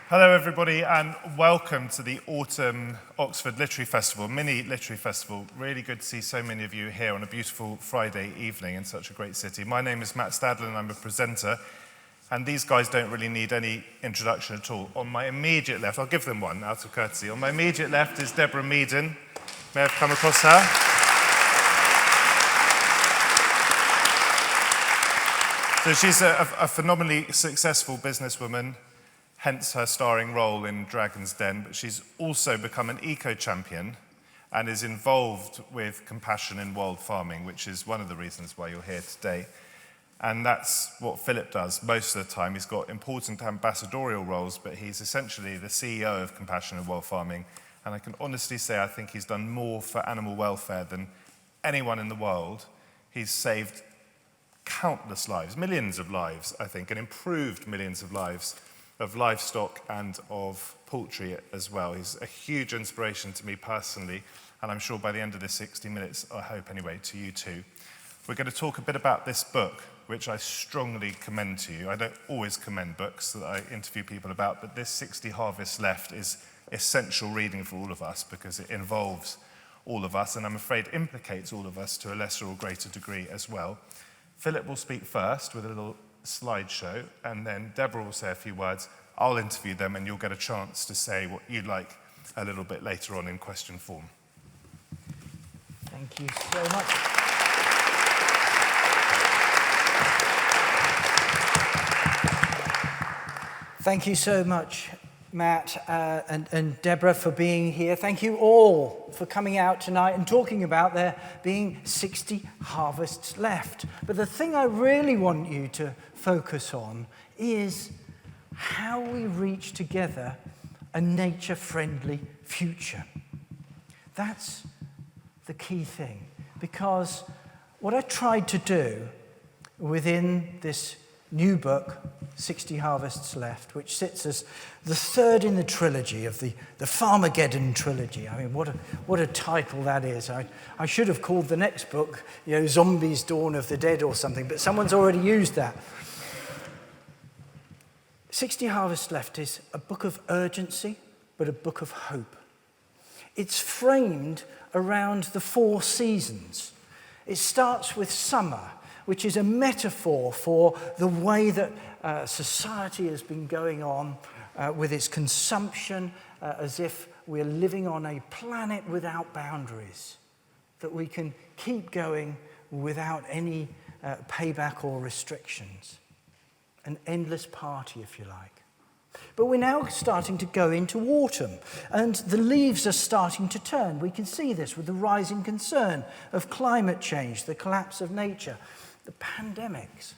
Hello everybody and welcome to the Autumn Oxford Literary Festival, mini literary festival. Really good to see so many of you here on a beautiful Friday evening in such a great city. My name is Matt Stadler and I'm a presenter, and these guys don't really need any introduction at all. On my immediate left, I'll give them one out of courtesy. On my immediate left is Deborah Meaden. May I have come across her? So she's a phenomenally successful businesswoman, hence her starring role in Dragon's Den, but she's also become an eco-champion and is involved with compassion in wild farming, which is one of the reasons why you're here today. And that's what Philip does most of the time. He's got important ambassadorial roles, but he's essentially the CEO of Compassion in Wild Farming. And I can honestly say I think he's done more for animal welfare than anyone in the world. He's saved countless lives, millions of lives, I think, and improved millions of lives of livestock and of poultry as well. He's a huge inspiration to me personally, and I'm sure by the end of this 60 minutes, I hope anyway, to you too. We're going to talk a bit about this book, which I strongly commend to you. I don't always commend books that I interview people about, but this 60 Harvests Left is essential reading for all of us because it involves all of us, and I'm afraid implicates all of us to a lesser or greater degree as well. Philip will speak first with a little slideshow, and then Deborah will say a few words. I'll interview them, and you'll get a chance to say what you'd like a little bit later on in question form. Thank you so much. Thank you so much, Matt and Deborah, for being here. Thank you all for coming out tonight and talking about there being 60 harvests left. But the thing I really want you to focus on is how we reach together a nature-friendly future. That's the key thing, because what I tried to do within this new book, 60 Harvests Left, which sits as the third in the trilogy of the Farmageddon trilogy. I mean, what a title that is. I should have called the next book, Zombies Dawn of the Dead or something, but someone's already used that. 60 Harvests Left is a book of urgency, but a book of hope. It's framed around the 4 seasons. It starts with summer, which is a metaphor for the way that society has been going on with its consumption, as if we're living on a planet without boundaries, that we can keep going without any payback or restrictions. An endless party, if you like. But we're now starting to go into autumn, and the leaves are starting to turn. We can see this with the rising concern of climate change, the collapse of nature, the pandemics.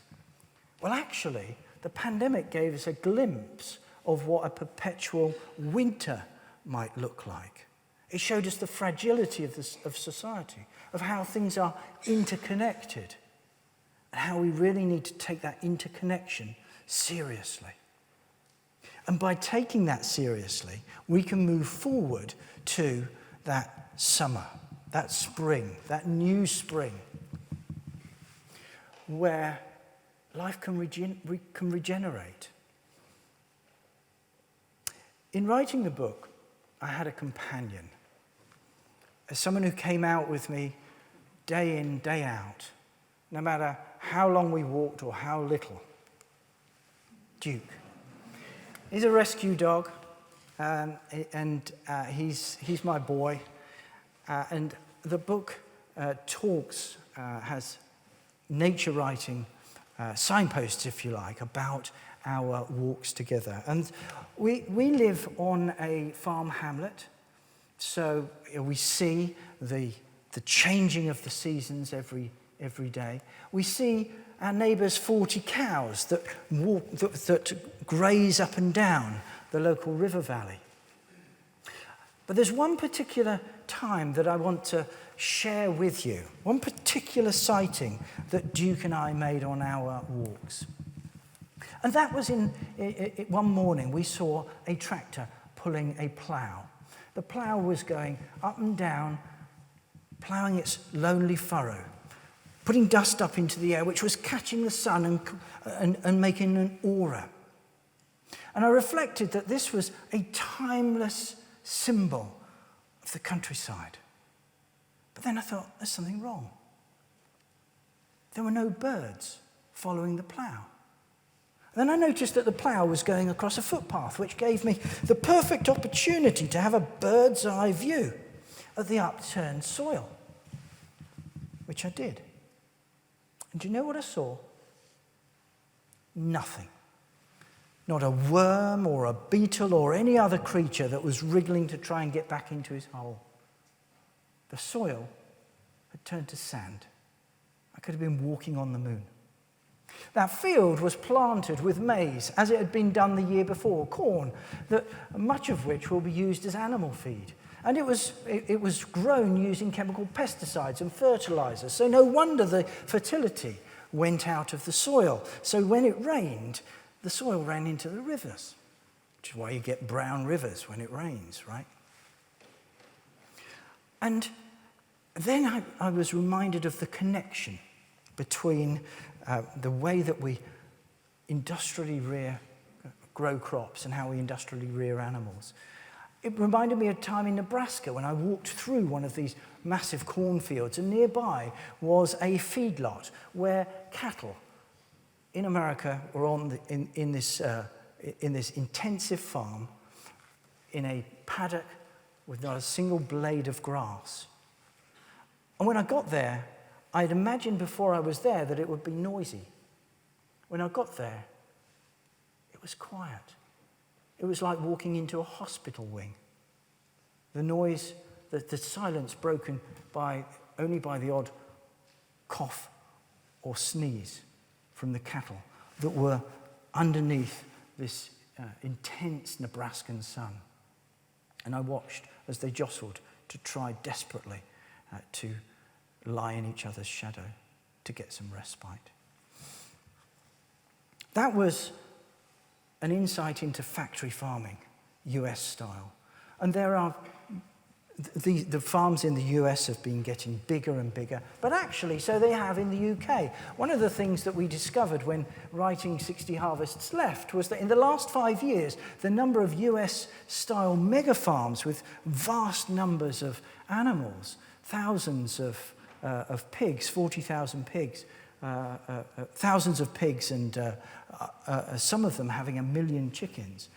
Well, actually, the pandemic gave us a glimpse of what a perpetual winter might look like. It showed us the fragility of society, of how things are interconnected, and how we really need to take that interconnection seriously. And by taking that seriously, we can move forward to that summer, that spring, that new spring, where life can regenerate. In writing the book, I had a companion, as someone who came out with me day in, day out, no matter how long we walked or how little. Duke. He's a rescue dog, and he's my boy. And the book has nature writing signposts, if you like, about our walks together. And we live on a farm hamlet, so we see the changing of the seasons every day. We see our neighbours' 40 cows that graze up and down the local river valley. But there's one particular time that I want to share with you, one particular sighting that Duke and I made on our walks. And that was one morning we saw a tractor pulling a plough. The plough was going up and down, ploughing its lonely furrow, putting dust up into the air, which was catching the sun and making an aura. And I reflected that this was a timeless symbol of the countryside. But then I thought, there's something wrong. There were no birds following the plough. Then I noticed that the plough was going across a footpath, which gave me the perfect opportunity to have a bird's eye view of the upturned soil, which I did. And do you know what I saw? Nothing. Not a worm or a beetle or any other creature that was wriggling to try and get back into his hole. The soil had turned to sand. I could have been walking on the moon. That field was planted with maize, as it had been done the year before, corn, that much of which will be used as animal feed. And it was grown using chemical pesticides and fertilizers, so no wonder the fertility went out of the soil. So when it rained, the soil ran into the rivers, which is why you get brown rivers when it rains, right? And then I was reminded of the connection between the way that we industrially grow crops and how we industrially rear animals. It reminded me of a time in Nebraska when I walked through one of these massive cornfields, and nearby was a feedlot where cattle in America were in this intensive farm in a paddock with not a single blade of grass. And when I got there, I'd imagined before I was there that it would be noisy. When I got there, it was quiet. It was like walking into a hospital wing. The noise, the silence broken only by the odd cough or sneeze from the cattle that were underneath this intense Nebraskan sun. And I watched as they jostled to try desperately to lie in each other's shadow to get some respite. That was an insight into factory farming, US style. And there are the farms in the US have been getting bigger and bigger, but actually so they have in the UK. One of the things that we discovered when writing 60 Harvests Left was that in the last 5 years, the number of US-style mega farms with vast numbers of animals, thousands of pigs, 40,000 pigs, thousands of pigs, and some of them having 1 million chickens.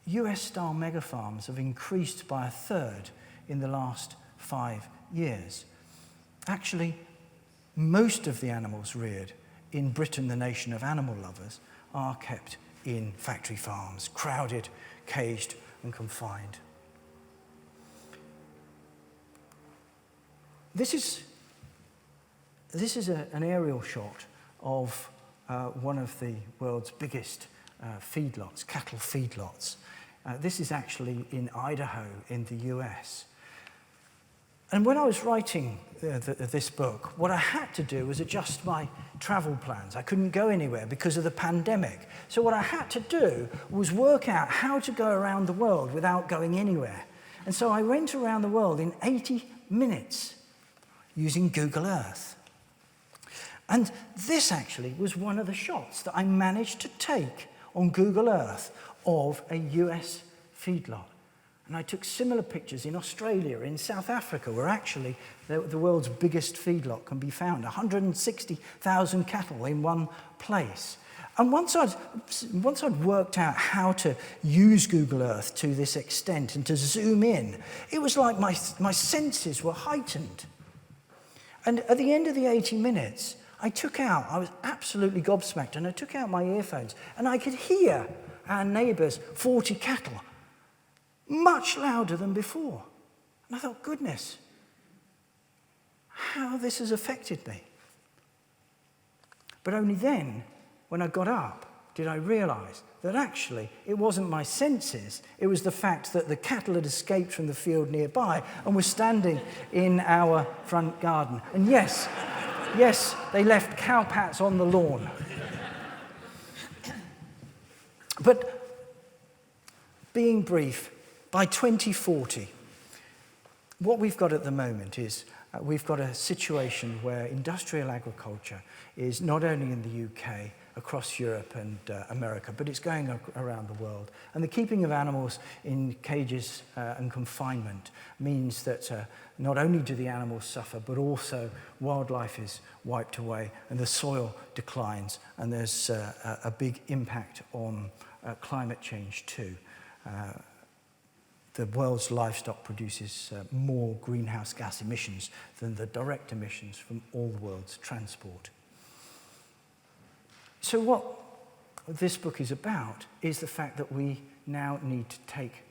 US-style mega farms have increased by 1/3 in the last 5 years. Actually, most of the animals reared in Britain, the nation of animal lovers, are kept in factory farms, crowded, caged, and confined. This is an aerial shot of one of the world's biggest feedlots, cattle feedlots. This is actually in Idaho in the US. And when I was writing this book, what I had to do was adjust my travel plans. I couldn't go anywhere because of the pandemic. So what I had to do was work out how to go around the world without going anywhere. And so I went around the world in 80 minutes using Google Earth. And this actually was one of the shots that I managed to take on Google Earth of a US feedlot. And I took similar pictures in Australia, in South Africa, where actually the world's biggest feedlot can be found, 160,000 cattle in one place. And once I'd worked out how to use Google Earth to this extent and to zoom in, it was like my senses were heightened. And at the end of the 80 minutes, I was absolutely gobsmacked, and I took out my earphones, and I could hear our neighbour's 40 cattle much louder than before. And I thought, goodness, how this has affected me. But only then, when I got up, did I realise that actually it wasn't my senses, it was the fact that the cattle had escaped from the field nearby and were standing in our front garden. And yes, they left cow pats on the lawn. But being brief, by 2040, what we've got at the moment is we've got a situation where industrial agriculture is not only in the UK, across Europe and America, but it's going around the world. And the keeping of animals in cages and confinement means that not only do the animals suffer, but also wildlife is wiped away and the soil declines, and there's a big impact on climate change too. The world's livestock produces more greenhouse gas emissions than the direct emissions from all the world's transport. So what this book is about is the fact that we now need to take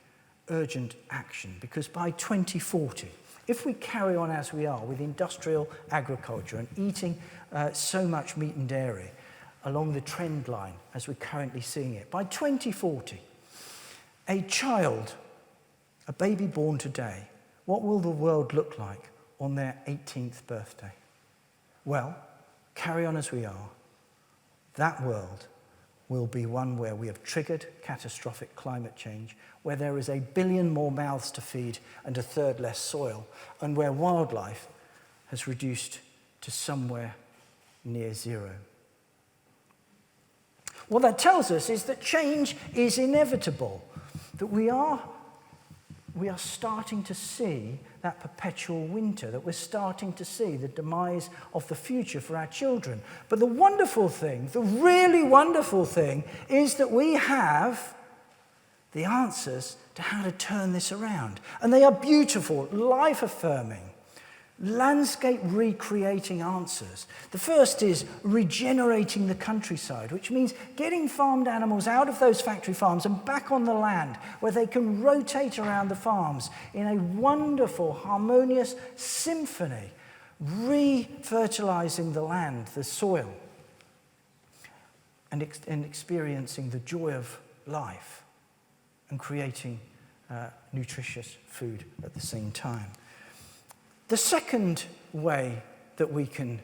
urgent action, because by 2040, if we carry on as we are with industrial agriculture and eating so much meat and dairy along the trend line as we're currently seeing it, by 2040, a child, a baby born today, what will the world look like on their 18th birthday? Well, carry on as we are. That world will be one where we have triggered catastrophic climate change, where there is 1 billion more mouths to feed and 1/3 less soil, and where wildlife has reduced to somewhere near zero. What that tells us is that change is inevitable, that we are starting to see that perpetual winter, that we're starting to see the demise of the future for our children. But the wonderful thing, the really wonderful thing, is that we have the answers to how to turn this around. And they are beautiful, life-affirming, landscape recreating answers. The first is regenerating the countryside, which means getting farmed animals out of those factory farms and back on the land where they can rotate around the farms in a wonderful, harmonious symphony, re-fertilizing the land, the soil, and experiencing the joy of life and creating nutritious food at the same time. The second way that we can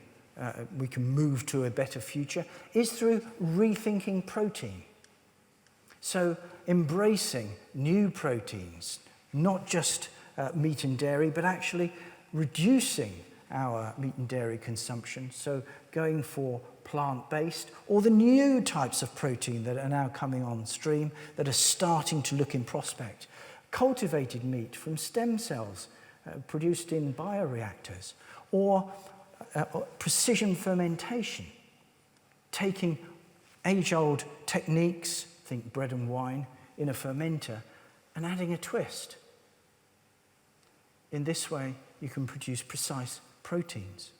move to a better future is through rethinking protein. So embracing new proteins, not just meat and dairy, but actually reducing our meat and dairy consumption. So going for plant-based, or the new types of protein that are now coming on stream that are starting to look in prospect. Cultivated meat from stem cells, produced in bioreactors, or precision fermentation, taking age-old techniques, think bread and wine, in a fermenter, and adding a twist. In this way, you can produce precise proteins.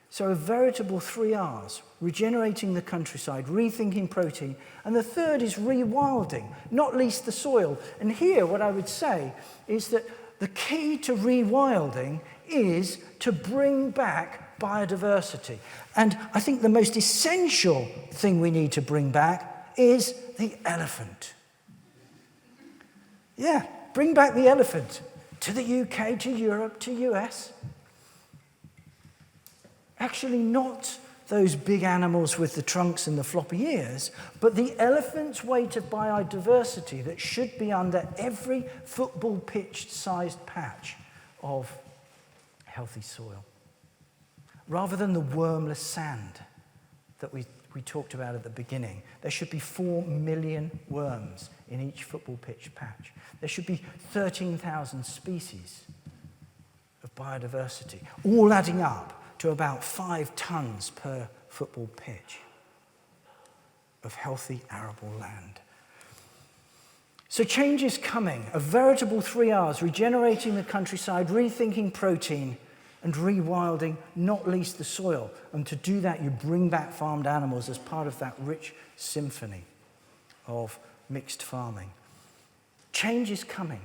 So a veritable 3 R's, regenerating the countryside, rethinking protein, and the third is rewilding, not least the soil. And here, what I would say is that the key to rewilding is to bring back biodiversity. And I think the most essential thing we need to bring back is the elephant. Yeah, bring back the elephant to the UK, to Europe, to US. Actually, not those big animals with the trunks and the floppy ears, but the elephant's weight of biodiversity that should be under every football pitch-sized patch of healthy soil. Rather than the wormless sand that we talked about at the beginning, there should be 4 million worms in each football pitch patch. There should be 13,000 species of biodiversity, all adding up to about 5 tons per football pitch of healthy arable land. So change is coming, a veritable 3 R's, regenerating the countryside, rethinking protein, and rewilding, not least the soil. And to do that, you bring back farmed animals as part of that rich symphony of mixed farming. Change is coming.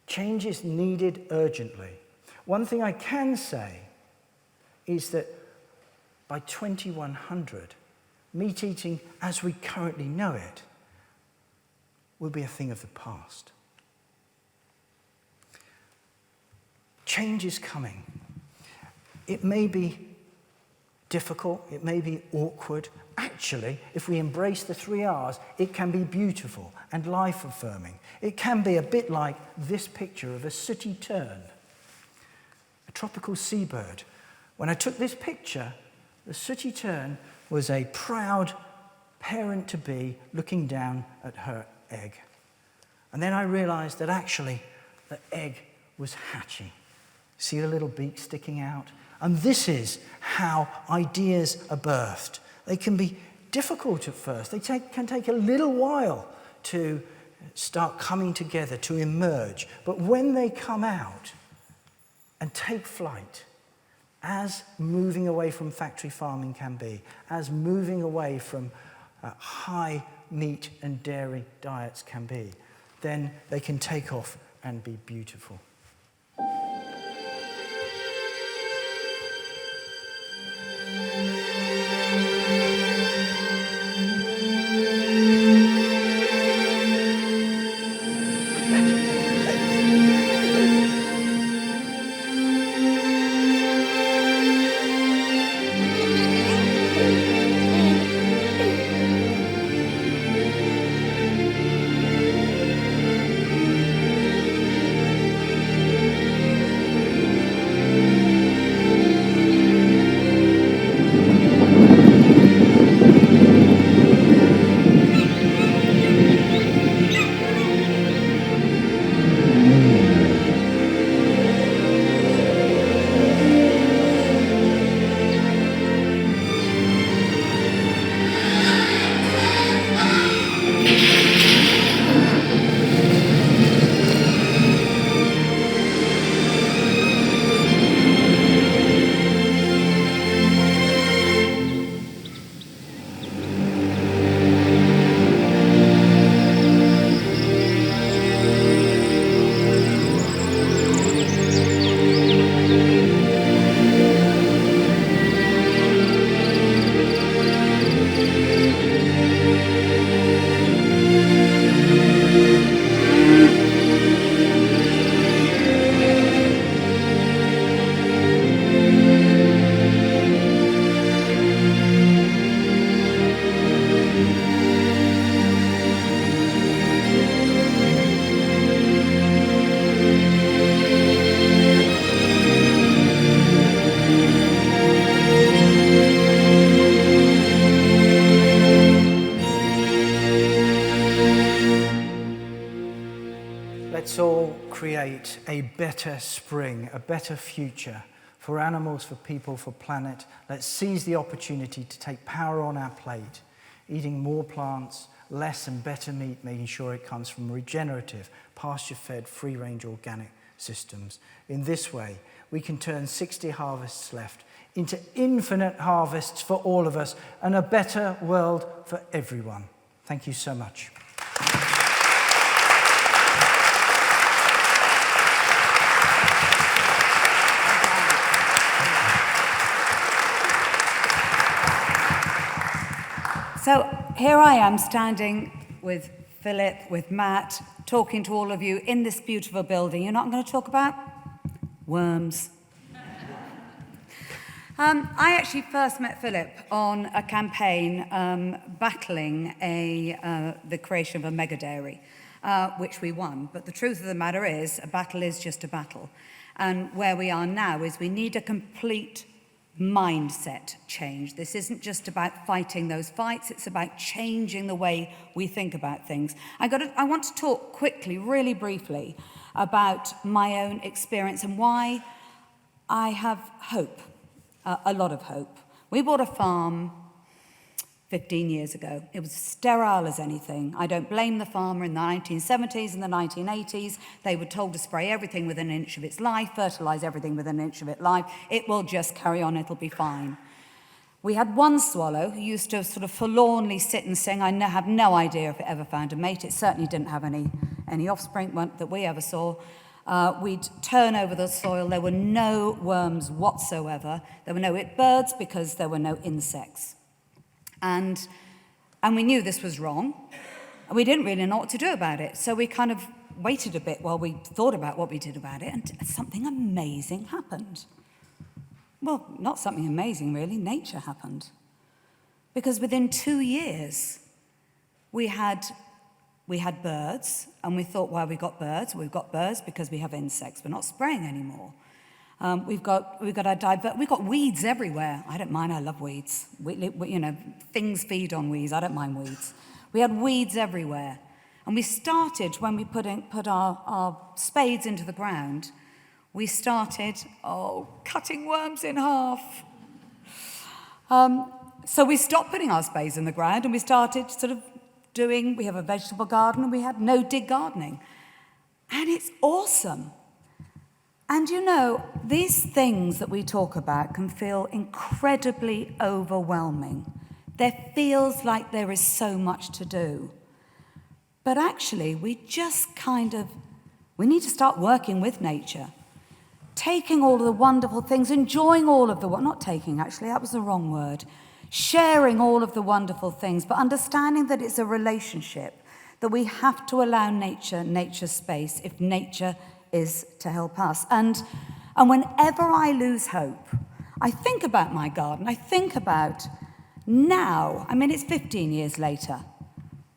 Change is needed urgently. One thing I can say is that by 2100, meat eating as we currently know it will be a thing of the past. Change is coming. It may be difficult, it may be awkward. Actually, if we embrace the 3 R's, it can be beautiful and life-affirming. It can be a bit like this picture of a sooty tern. tropical seabird. When I took this picture, the sooty tern was a proud parent-to-be looking down at her egg. And then I realized that actually the egg was hatching. See the little beak sticking out? And this is how ideas are birthed. They can be difficult at first. They can take a little while to start coming together, to emerge. But when they come out and take flight, as moving away from factory farming can be, as moving away from high meat and dairy diets can be, then they can take off and be beautiful. Let's all create a better spring, a better future for animals, for people, for planet. Let's seize the opportunity to take power on our plate, eating more plants, less and better meat, making sure it comes from regenerative, pasture-fed, free-range organic systems. In this way, we can turn 60 harvests left into infinite harvests for all of us and a better world for everyone. Thank you so much. So here I am standing with Philip, with Matt, talking to all of you in this beautiful building. You're not going to talk about worms. I actually first met Philip on a campaign battling the creation of a mega dairy, which we won. But the truth of the matter is, a battle is just a battle. And where we are now is we need a complete mindset change. This isn't just about fighting those fights, it's about changing the way we think about things. I want to talk quickly, really briefly, about my own experience and why I have hope, a lot of hope. We bought a farm 15 years ago. It was sterile as anything. I don't blame the farmer. In the 1970s and the 1980s, they were told to spray everything within an inch of its life, fertilize everything within an inch of its life. It will just carry on, it'll be fine. We had one swallow who used to sort of forlornly sit and sing. I have no idea if it ever found a mate. It certainly didn't have any offspring that we ever saw. We'd turn over the soil. There were no worms whatsoever. There were no birds because there were no insects. And we knew this was wrong, and we didn't really know what to do about it. So we kind of waited a bit while we thought about what we did about it, and something amazing happened. Well, not something amazing, really. Nature happened. Because within 2 years, we had birds, and we thought, why we got birds? We've got birds because we have insects. We're not spraying anymore. We've got weeds everywhere. I don't mind. I love weeds. Things feed on weeds. I don't mind weeds. We had weeds everywhere, and we started when we put our spades into the ground. We started cutting worms in half. So we stopped putting our spades in the ground, and we started we have a vegetable garden, and we had no-dig gardening. And it's awesome. And these things that we talk about can feel incredibly overwhelming. There feels like there is so much to do. But actually, we need to start working with nature. Taking all of the wonderful things, enjoying all of not taking, actually, that was the wrong word. Sharing all of the wonderful things, but understanding that it's a relationship, that we have to allow nature space if nature is to help us. And whenever I lose hope, I think about my garden. I think about now. It's 15 years later.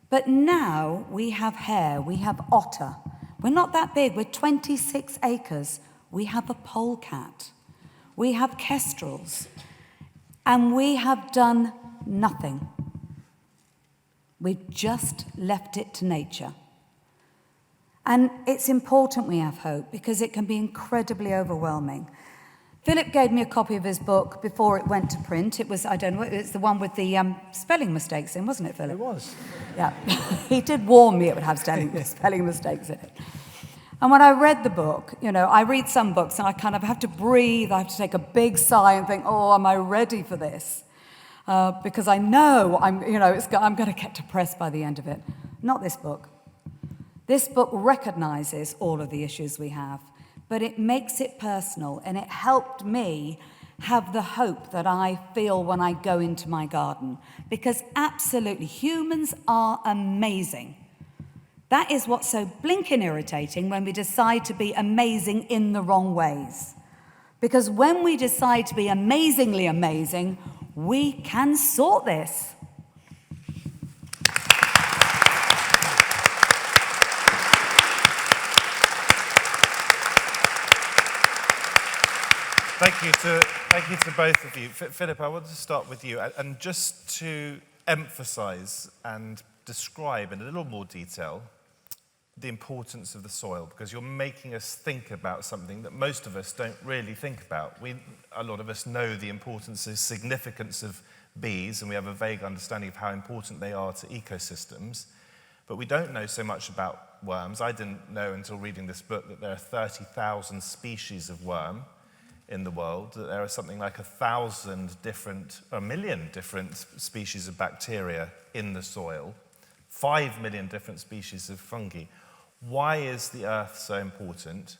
But now we have hare, we have otter. We're not that big. We're 26 acres. We have a polecat. We have kestrels. And we have done nothing. We've just left it to nature. And it's important we have hope because it can be incredibly overwhelming. Philip gave me a copy of his book before it went to print. It was the one with the spelling mistakes in, wasn't it, Philip? It was. Yeah. He did warn me it would have spelling mistakes in it. And when I read the book, I read some books and I kind of have to breathe. I have to take a big sigh and think, am I ready for this? Because I know I'm going to get depressed by the end of it. Not this book. This book recognizes all of the issues we have, but it makes it personal, and it helped me have the hope that I feel when I go into my garden. Because absolutely, humans are amazing. That is what's so blinking irritating when we decide to be amazing in the wrong ways. Because when we decide to be amazingly amazing, we can sort this. Thank you to both of you. Philip, I want to start with you, and just to emphasize and describe in a little more detail the importance of the soil, because you're making us think about something that most of us don't really think about. A lot of us know the importance and significance of bees, and we have a vague understanding of how important they are to ecosystems, but we don't know so much about worms. I didn't know until reading this book that there are 30,000 species of worm in the world, that there are something like 1 million different species of bacteria in the soil, 5 million different species of fungi. Why is the earth so important?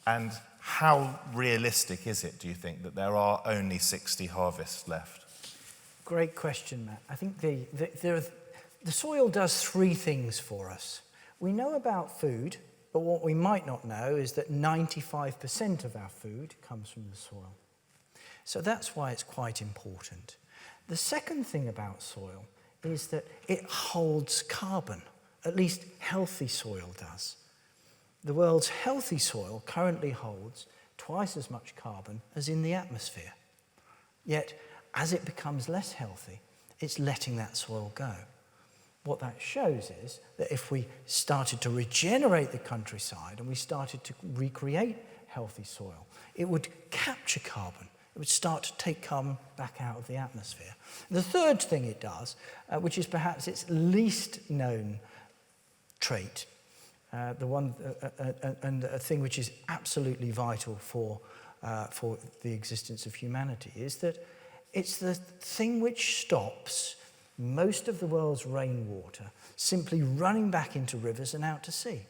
And how realistic is it, do you think, that there are only 60 harvests left? Great question, Matt. I think the soil does 3 things for us. We know about food, but what we might not know is that 95% of our food comes from the soil. So that's why it's quite important. The second thing about soil is that it holds carbon. At least healthy soil does. The world's healthy soil currently holds twice as much carbon as in the atmosphere. Yet, as it becomes less healthy, it's letting that soil go. What that shows is that if we started to regenerate the countryside and we started to recreate healthy soil, it would capture carbon. It would start to take carbon back out of the atmosphere. The third thing it does, which is perhaps its least known trait, and a thing which is absolutely vital for the existence of humanity, is that it's the thing which stops most of the world's rainwater simply running back into rivers and out to sea.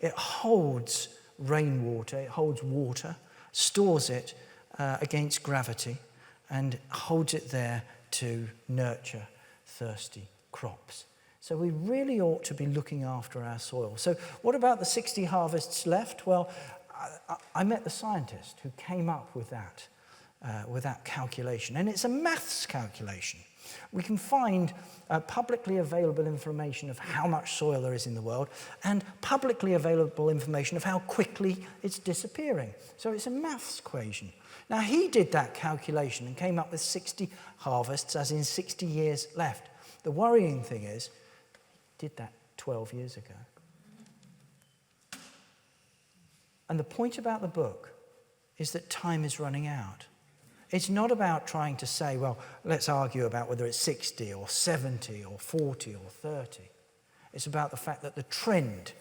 It holds rainwater, it holds water, stores it against gravity, and holds it there to nurture thirsty crops. So we really ought to be looking after our soil. So what about the 60 harvests left? Well, I met the scientist who came up with that with that calculation. And it's a maths calculation. We can find publicly available information of how much soil there is in the world and publicly available information of how quickly it's disappearing. So it's a maths equation. Now, he did that calculation and came up with 60 harvests, as in 60 years left. The worrying thing is, he did that 12 years ago. And the point about the book is that time is running out. It's not about trying to say, well, let's argue about whether it's 60 or 70 or 40 or 30. It's about the fact that the trend,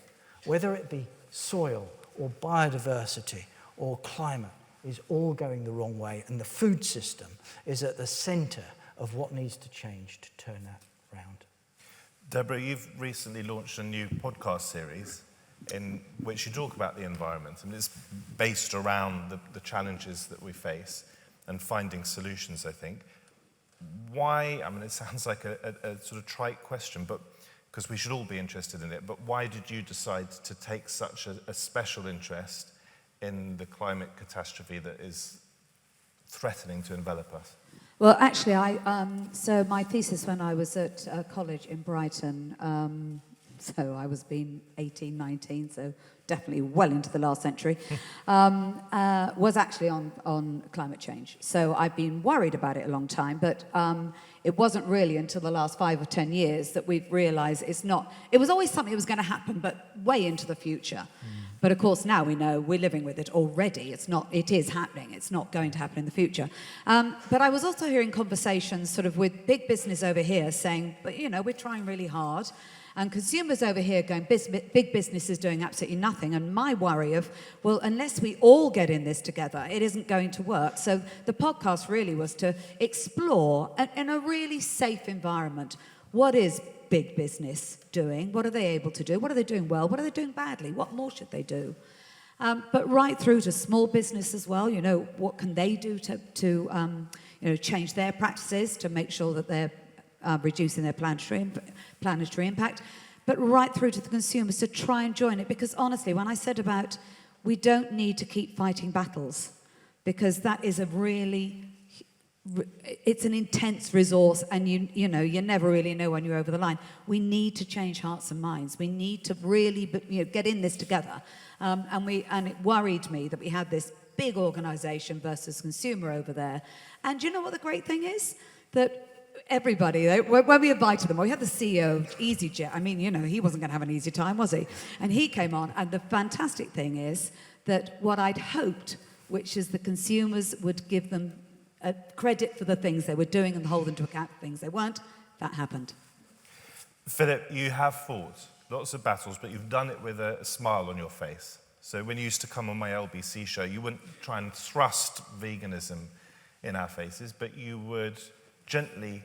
whether it be soil or biodiversity or climate, is all going the wrong way, and the food system is at the centre of what needs to change to turn that round. Deborah, you've recently launched a new podcast series in which you talk about the environment, and it's based around the challenges that we face and finding solutions, I think. Why, I mean, it sounds like a sort of trite question, but because we should all be interested in it, but why did you decide to take such a special interest in the climate catastrophe that is threatening to envelop us? Well, actually, so my thesis when I was at college in Brighton, so I was being 18, 19, so definitely well into the last century, was actually on climate change. So I've been worried about it a long time, but it wasn't really until the last 5 or 10 years that we've realised it was always something that was going to happen, but way into the future. But of course now we know we're living with it already. It is happening. It's not going to happen in the future. But I was also hearing conversations sort of with big business over here saying, but we're trying really hard. And consumers over here going, big business is doing absolutely nothing. And my worry of, well, unless we all get in this together, it isn't going to work. So the podcast really was to explore, in a really safe environment, what is big business doing? What are they able to do? What are they doing well? What are they doing badly? What more should they do? But right through to small business as well, what can they do to change their practices to make sure that they're reducing their planetary impact, but right through to the consumers to try and join it. Because honestly, when I said about we don't need to keep fighting battles, because that is it's an intense resource, and you never really know when you're over the line. We need to change hearts and minds. We need to really get in this together. And it worried me that we had this big organisation versus consumer over there. And you know what the great thing is? That everybody, when we invited them, we had the CEO of EasyJet. I mean, he wasn't going to have an easy time, was he? And he came on, and the fantastic thing is that what I'd hoped, which is the consumers would give them credit for the things they were doing and hold them to account for things they weren't, that happened. Philip, you have fought lots of battles, but you've done it with a smile on your face. So when you used to come on my LBC show, you wouldn't try and thrust veganism in our faces, but you would gently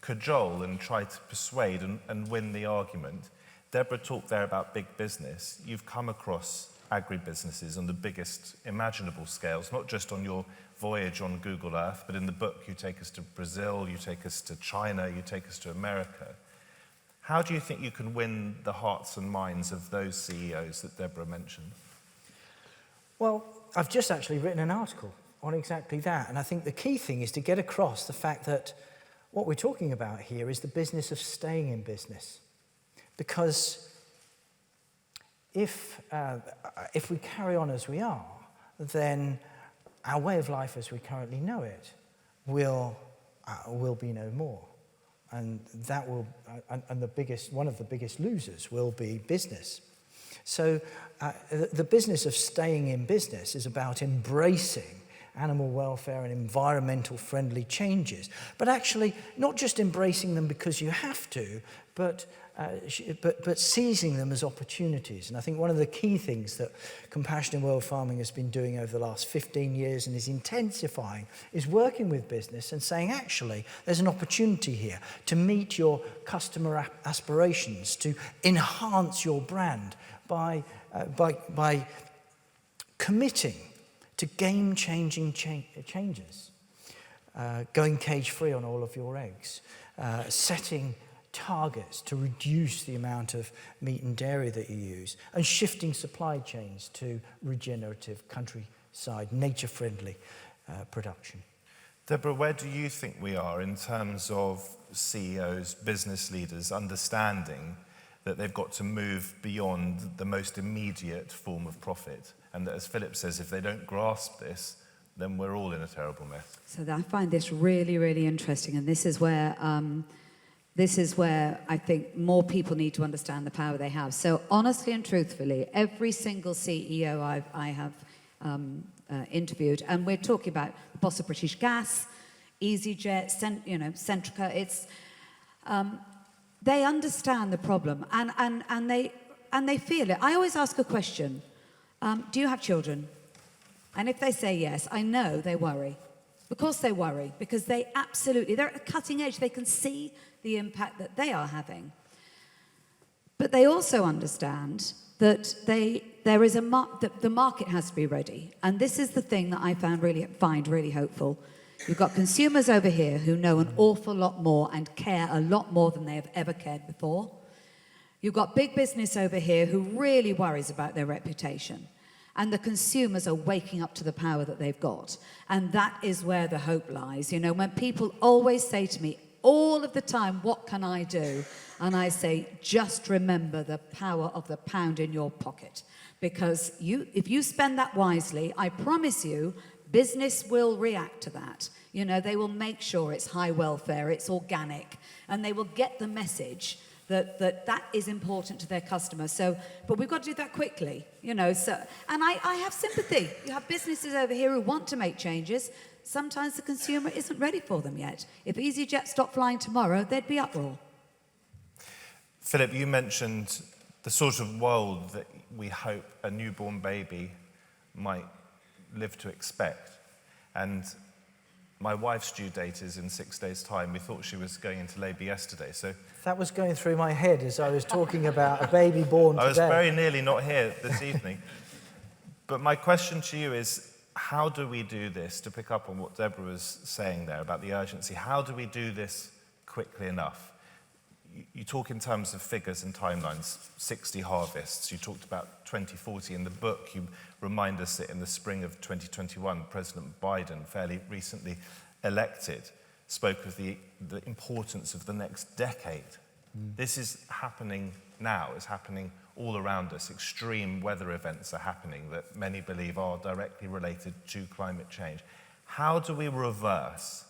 cajole and try to persuade and win the argument. Deborah talked there about big business. You've come across agribusinesses on the biggest imaginable scales, not just on your voyage on Google Earth, but in the book you take us to Brazil, you take us to China, you take us to America. How do you think you can win the hearts and minds of those CEOs that Deborah mentioned? Well, I've just actually written an article on exactly that, and I think the key thing is to get across the fact that what we're talking about here is the business of staying in business. Because if we carry on as we are, then our way of life as we currently know it will be no more. And that will, one of the biggest losers will be business. So the business of staying in business is about embracing animal welfare and environmental friendly changes, but actually not just embracing them because you have to, but seizing them as opportunities. And I think one of the key things that Compassion in World Farming has been doing over the last 15 years and is intensifying is working with business and saying, actually, there's an opportunity here to meet your customer aspirations, to enhance your brand by committing to game-changing changes, going cage-free on all of your eggs, setting targets to reduce the amount of meat and dairy that you use, and shifting supply chains to regenerative, countryside, nature-friendly production. Deborah, where do you think we are in terms of CEOs, business leaders, understanding that they've got to move beyond the most immediate form of profit? And that, as Philip says, if they don't grasp this, then we're all in a terrible mess. So I find this really, really interesting, and this is where I think more people need to understand the power they have. So honestly and truthfully, every single CEO I have interviewed, and we're talking about the boss of British Gas, EasyJet, Centrica. It's they understand the problem, and they feel it. I always ask a question: do you have children? And if they say yes, I know they worry. Of course they worry, because they're at the cutting edge. They can see the impact that they are having. But they also understand that the market has to be ready. And this is the thing that I find really hopeful. You've got consumers over here who know an awful lot more and care a lot more than they have ever cared before. You've got big business over here who really worries about their reputation. And the consumers are waking up to the power that they've got. And that is where the hope lies. You know, when people always say to me all of the time, what can I do? And I say, just remember the power of the pound in your pocket. Because if you spend that wisely, I promise you, business will react to that. You know, they will make sure it's high welfare, it's organic, and they will get the message that is important to their customers. So, but we've got to do that quickly, you know. So, and I have sympathy. You have businesses over here who want to make changes. Sometimes the consumer isn't ready for them yet. If EasyJet stopped flying tomorrow, there'd be uproar. Philip, you mentioned the sort of world that we hope a newborn baby might live to expect. And my wife's due date is in 6 days' time. We thought she was going into labour yesterday, so... That was going through my head as I was talking about a baby born today. I was very nearly not here this evening. But my question to you is, how do we do this, to pick up on what Deborah was saying there about the urgency, how do we do this quickly enough? You talk in terms of figures and timelines, 60 harvests. You talked about 2040 in the book. You remind us that in the spring of 2021, President Biden, fairly recently elected, spoke of the importance of the next decade. This is happening now. It's happening all around us. Extreme weather events are happening that many believe are directly related to climate change. How do we reverse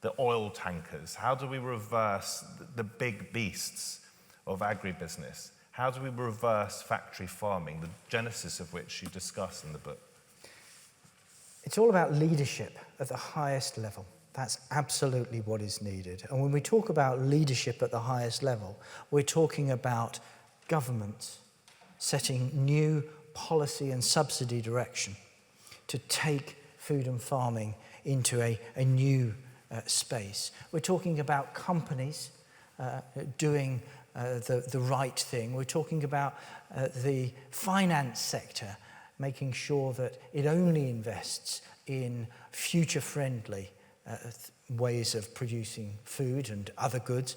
the oil tankers? How do we reverse the big beasts of agribusiness? How do we reverse factory farming, the genesis of which you discuss in the book? It's all about leadership at the highest level. That's absolutely what is needed. And when we talk about leadership at the highest level, we're talking about governments setting new policy and subsidy direction to take food and farming into a new space. We're talking about companies doing the right thing. We're talking about the finance sector making sure that it only invests in future-friendly ways of producing food and other goods.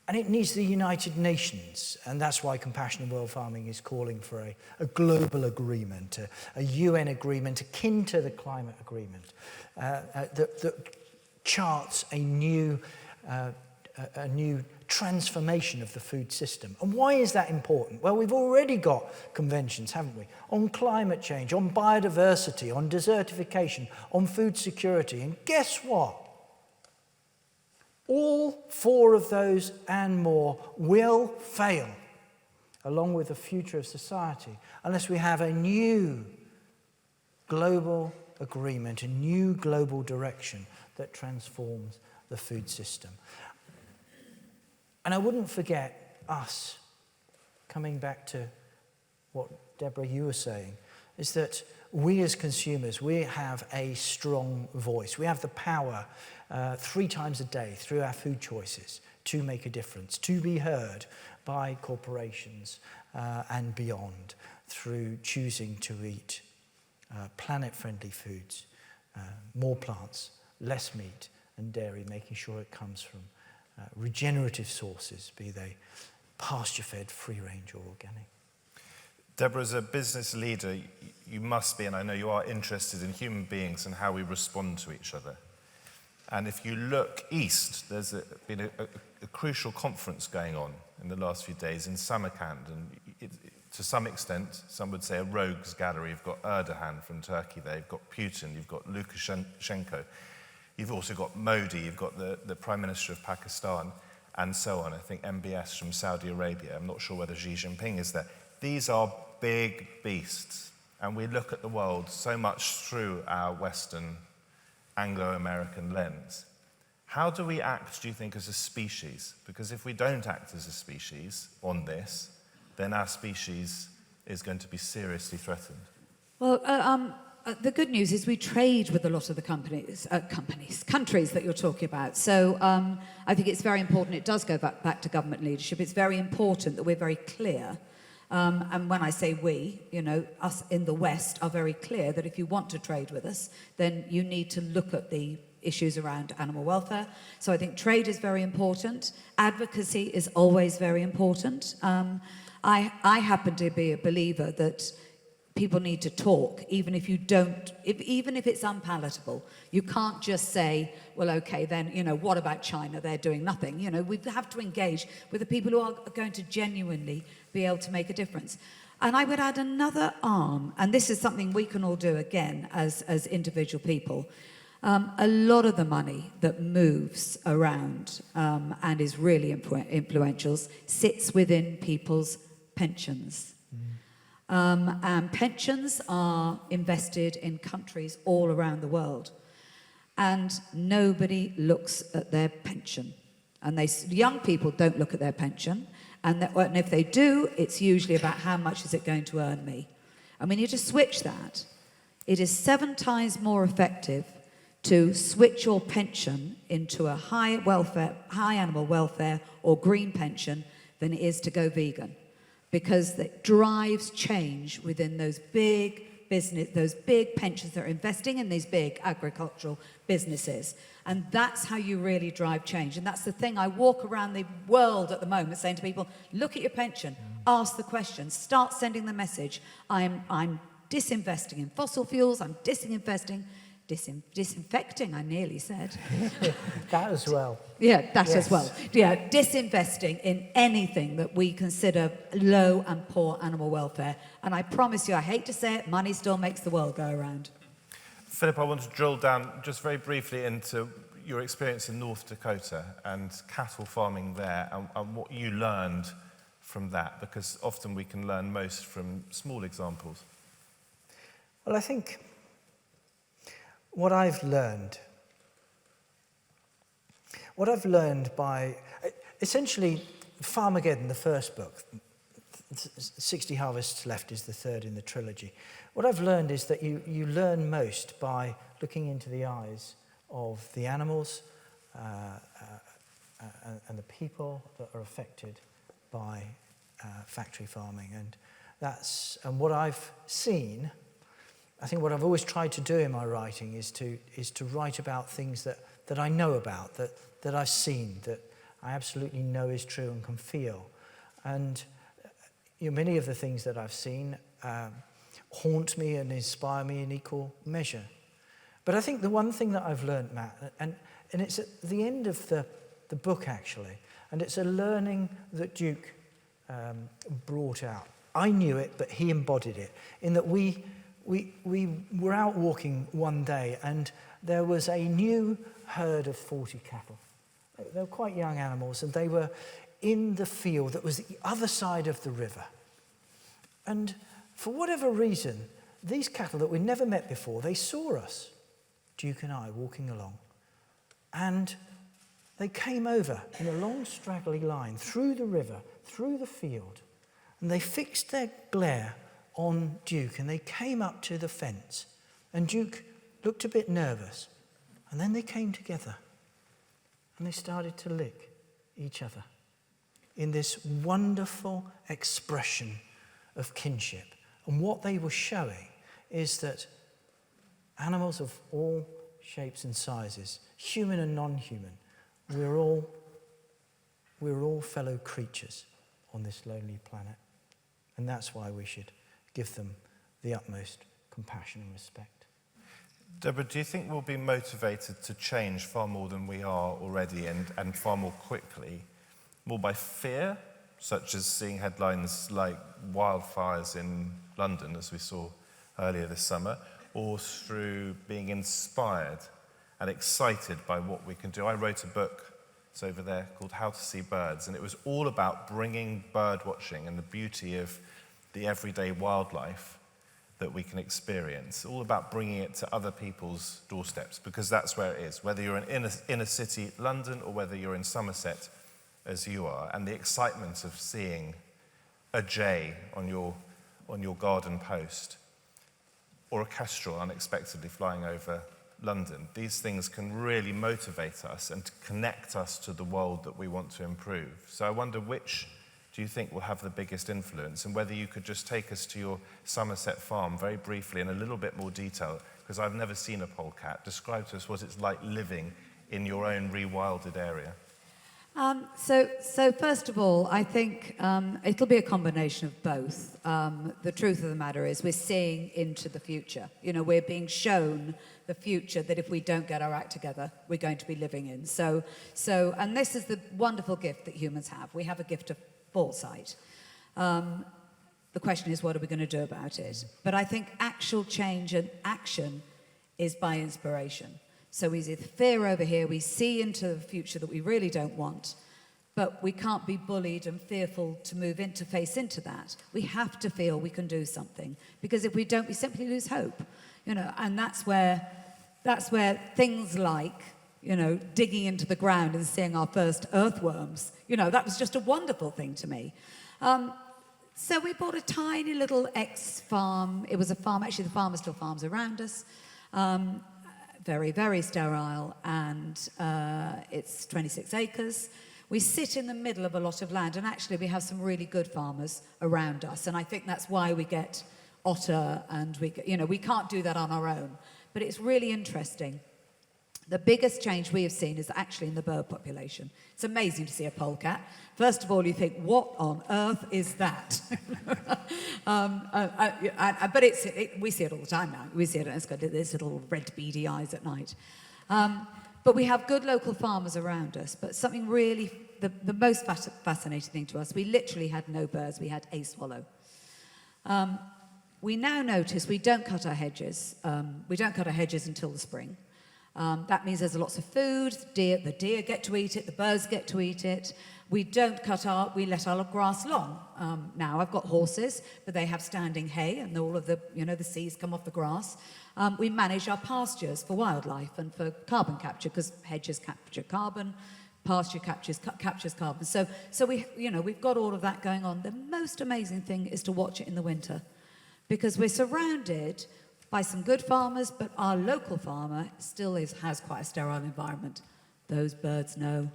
And it needs the United Nations, and that's why Compassionate World Farming is calling for a global agreement, a UN agreement akin to the climate agreement that charts a new transformation of the food system. And why is that important? Well, we've already got conventions, haven't we, on climate change, on biodiversity, on desertification, on food security. And guess what? All four of those and more will fail, along with the future of society, unless we have a new global agreement, a new global direction that transforms the food system. And I wouldn't forget us, coming back to what, Deborah, you were saying, is that we as consumers, we have a strong voice. We have the power 3 times a day through our food choices to make a difference, to be heard by corporations and beyond through choosing to eat planet-friendly foods, more plants, less meat and dairy, making sure it comes from regenerative sources, be they pasture-fed, free-range or organic. Deborah, as a business leader, you must be, and I know you are, interested in human beings and how we respond to each other. And if you look east, there's been a crucial conference going on in the last few days in Samarkand. And to some extent, some would say a rogues gallery. You've got Erdogan from Turkey there, you've got Putin, you've got Lukashenko. You've also got Modi, you've got the Prime Minister of Pakistan, and so on. I think MBS from Saudi Arabia. I'm not sure whether Xi Jinping is there. These are big beasts. And we look at the world so much through our Western Anglo-American lens. How do we act, do you think, as a species? Because if we don't act as a species on this, then our species is going to be seriously threatened. Well, the good news is we trade with a lot of the countries that you're talking about. So I think it's very important. It does go back to government leadership. It's very important that we're very clear. And when I say we, us in the West are very clear that if you want to trade with us, then you need to look at the issues around animal welfare. So I think trade is very important. Advocacy is always very important. I happen to be a believer that people need to talk, even if it's unpalatable. You can't just say, well, okay, then, what about China? They're doing nothing. We have to engage with the people who are going to genuinely be able to make a difference. And I would add another arm, and this is something we can all do again as individual people. A lot of the money that moves around and is really influential sits within people's pensions. And pensions are invested in countries all around the world. And nobody looks at their pension. And young people don't look at their pension. And if they do, it's usually about how much is it going to earn me. And we need to switch that. It is 7 times more effective to switch your pension into a high animal welfare or green pension than it is to go vegan. Because it drives change within those big pensions that are investing in these big agricultural businesses. And that's how you really drive change. And that's the thing. I walk around the world at the moment saying to people, look at your pension, ask the question, start sending the message. I'm disinvesting in fossil fuels, I'm disinfecting, I nearly said. That as well. Yeah, that Yes. as well. Yeah, disinvesting in anything that we consider low and poor animal welfare. And I promise you, I hate to say it, money still makes the world go around. Philip, I want to drill down just very briefly into your experience in North Dakota and cattle farming there and what you learned from that, because often we can learn most from small examples. Well, I think what I've learned by, essentially, Farmageddon, the first book, 60 Harvests Left is the third in the trilogy. What I've learned is that you learn most by looking into the eyes of the animals and the people that are affected by factory farming. And what I've seen, I think what I've always tried to do in my writing is to write about things that I know about, that I've seen, that I absolutely know is true and can feel. And many of the things that I've seen haunt me and inspire me in equal measure. But I think the one thing that I've learned, Matt, and it's at the end of the book actually, and it's a learning that Duke brought out. I knew it, but he embodied it, in that we were out walking one day and there was a new herd of 40 cattle. They were quite young animals and they were in the field that was the other side of the river. And for whatever reason, these cattle that we'd never met before, they saw us, Duke and I, walking along. And they came over in a long straggly line through the river, through the field, and they fixed their glare on Duke, and they came up to the fence, and Duke looked a bit nervous, and then they came together, and they started to lick each other in this wonderful expression of kinship. And what they were showing is that animals of all shapes and sizes, human and non-human, we're all fellow creatures on this lonely planet, and that's why we should give them the utmost compassion and respect. Deborah, do you think we'll be motivated to change far more than we are already and far more quickly? More by fear, such as seeing headlines like wildfires in London, as we saw earlier this summer, or through being inspired and excited by what we can do? I wrote a book, it's over there, called How to See Birds, and it was all about bringing bird watching and the beauty of the everyday wildlife that we can experience, all about bringing it to other people's doorsteps, because that's where it is, whether you're in inner city London or whether you're in Somerset as you are, and the excitement of seeing a jay on your garden post or a kestrel unexpectedly flying over London. These things can really motivate us and connect us to the world that we want to improve. So I wonder, which do you think will have the biggest influence, and whether you could just take us to your Somerset farm very briefly in a little bit more detail, because I've never seen a polecat. Describe to us what it's like living in your own rewilded area. So first of all, I think it'll be a combination of both. The truth of the matter is we're seeing into the future. You know, we're being shown the future that if we don't get our act together, we're going to be living in. And this is the wonderful gift that humans have. We have a gift of foresight. The question is, what are we going to do about it? But I think actual change and action is by inspiration. So we see the fear over here, we see into the future that we really don't want, but we can't be bullied and fearful to move into, face into that. We have to feel we can do something, because if we don't, we simply lose hope. You know, and that's where things like, you know, digging into the ground and seeing our first earthworms, you know, that was just a wonderful thing to me. So we bought a tiny little ex-farm. It was a farm, actually the farmer still farms around us. Very, very sterile, and it's 26 acres. We sit in the middle of a lot of land, and actually we have some really good farmers around us, and I think that's why we get otter, and we can't do that on our own. But it's really interesting. The biggest change we have seen is actually in the bird population. It's amazing to see a polecat. First of all, you think, what on earth is that? But we see it all the time now. We see it, and it's got this little red beady eyes at night. But we have good local farmers around us. But something really, the most fascinating thing to us, we literally had no birds. We had a swallow. We now notice we don't cut our hedges. We don't cut our hedges until the spring. That means there's lots of food. The deer get to eat it. The birds get to eat it. We let our grass long. Now I've got horses, but they have standing hay, and all of the seeds come off the grass. We manage our pastures for wildlife and for carbon capture, because hedges capture carbon, pasture captures carbon. So we've got all of that going on. The most amazing thing is to watch it in the winter, because we're surrounded by some good farmers, but our local farmer still has quite a sterile environment. Those birds know.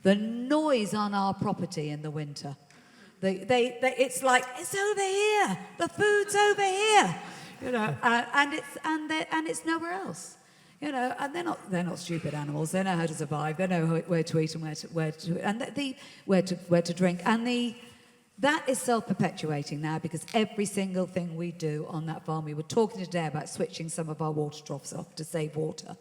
The noise on our property in the winter. It's like, it's over here. The food's over here. You know, and it's nowhere else. You know, and they're not stupid animals. They know how to survive. They know where to eat and where to drink. And that is self-perpetuating now, because every single thing we do on that farm, we were talking today about switching some of our water troughs off to save water.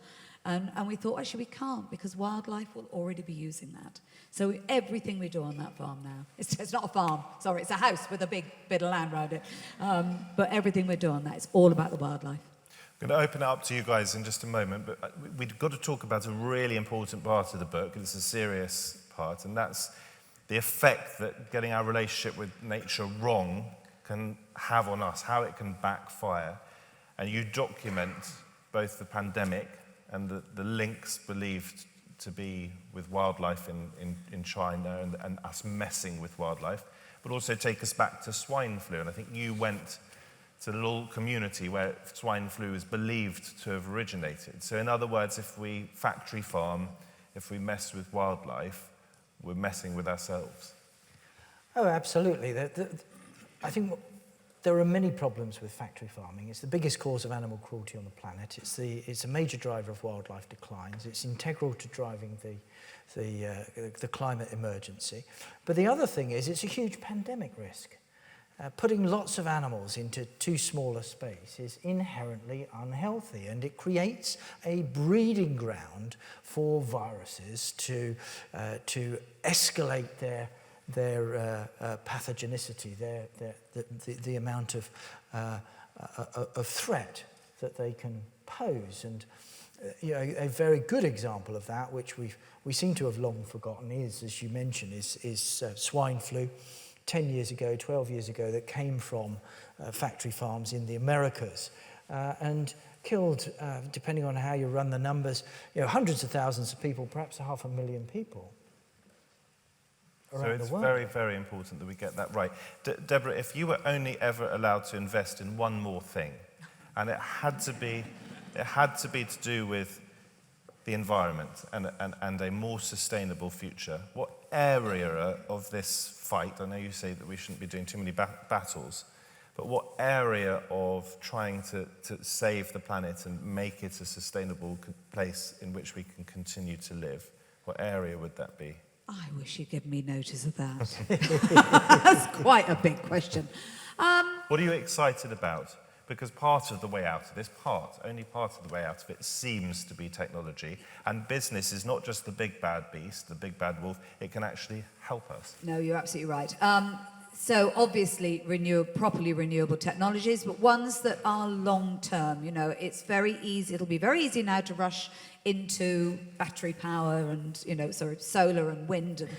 And we thought, actually, we can't, because wildlife will already be using that. So everything we do on that farm now, it's not a farm, sorry, it's a house with a big bit of land around it. But everything we do on that, it's all about the wildlife. I'm going to open it up to you guys in just a moment, but we've got to talk about a really important part of the book. It's a serious part, and that's the effect that getting our relationship with nature wrong can have on us, how it can backfire. And you document both the pandemic and the links believed to be with wildlife in China and us messing with wildlife, but also take us back to swine flu. And I think you went to a little community where swine flu is believed to have originated. So in other words, if we factory farm, if we mess with wildlife, we're messing with ourselves. Oh, absolutely. I think there are many problems with factory farming. It's the biggest cause of animal cruelty on the planet. It's a major driver of wildlife declines. It's integral to driving the climate emergency. But the other thing is, it's a huge pandemic risk. putting lots of animals into too small a space is inherently unhealthy, and it creates a breeding ground for viruses to escalate their pathogenicity, the amount of threat that they can pose. And a very good example of that, which we seem to have long forgotten, is, as you mentioned, is swine flu. 10 years ago, 12 years ago, that came from factory farms in the Americas and killed, depending on how you run the numbers, hundreds of thousands of people, perhaps 500,000 people around the world. So it's very, very important that we get that right. Deborah, if you were only ever allowed to invest in one more thing, and it had to be to do with the environment and a more sustainable future, what area of this fight, I know you say that we shouldn't be doing too many battles, but what area of trying to save the planet and make it a sustainable place in which we can continue to live, what area would that be? I wish you'd give me notice of that. That's quite a big question. What are you excited about? Because part of the way out of this, only part of the way out of it seems to be technology. And business is not just the big bad beast, the big bad wolf, it can actually help us. No, you're absolutely right. So obviously properly renewable technologies, but ones that are long term. It's very easy. It'll be very easy now to rush into battery power and solar and wind and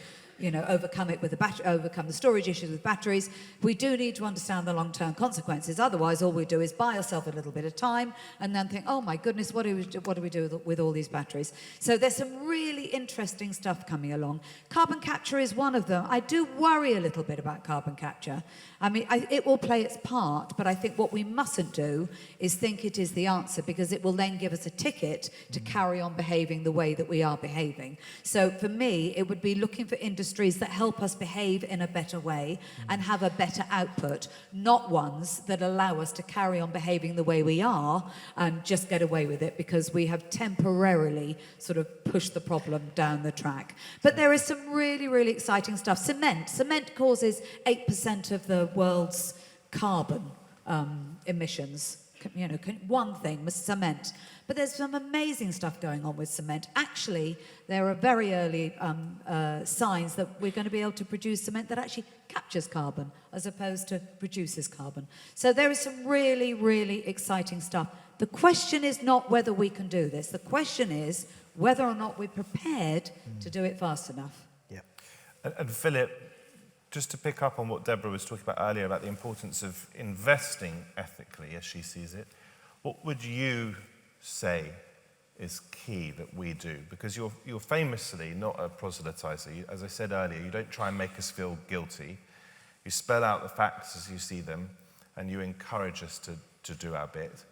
overcome it with overcome the storage issues with batteries. We do need to understand the long-term consequences. Otherwise, all we do is buy ourselves a little bit of time and then think, oh my goodness, what do we do with all these batteries? So there's some really interesting stuff coming along. Carbon capture is one of them. I do worry a little bit about carbon capture. I mean, it will play its part, but I think what we mustn't do is think it is the answer, because it will then give us a ticket to carry on behaving the way that we are behaving. So for me, it would be looking for industries that help us behave in a better way and have a better output, not ones that allow us to carry on behaving the way we are and just get away with it because we have temporarily sort of pushed the problem down the track. But there is some really, really exciting stuff. Cement causes 8% of the world's carbon emissions. One thing was cement. But there's some amazing stuff going on with cement. Actually, there are very early signs that we're going to be able to produce cement that actually captures carbon as opposed to produces carbon. So there is some really, really exciting stuff. The question is not whether we can do this. The question is whether or not we're prepared to do it fast enough. Yeah. And Philip, just to pick up on what Deborah was talking about earlier about the importance of investing ethically as she sees it, what would you say is key that we do? Because you're famously not a proselytizer. As I said earlier, you don't try and make us feel guilty. You spell out the facts as you see them, and you encourage us to do our bit.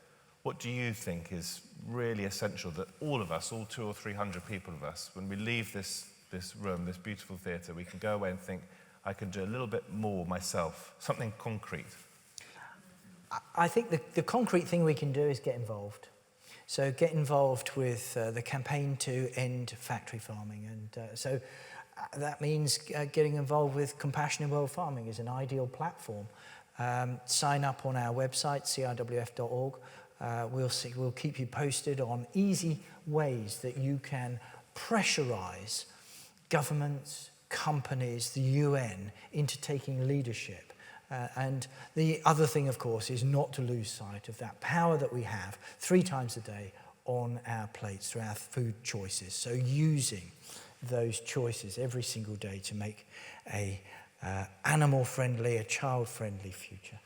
What do you think is really essential that all of us, all 200 or 300 people of us, when we leave this room, this beautiful theatre, we can go away and think, I can do a little bit more myself, something concrete? I think the concrete thing we can do is get involved. So get involved with the campaign to end factory farming. And so that means getting involved with Compassion in World Farming is an ideal platform. Sign up on our website, crwf.org. We'll keep you posted on easy ways that you can pressurize governments, companies, the UN into taking leadership. And the other thing, of course, is not to lose sight of that power that we have 3 times a day on our plates through our food choices. So using those choices every single day to make a animal-friendly, a child-friendly future.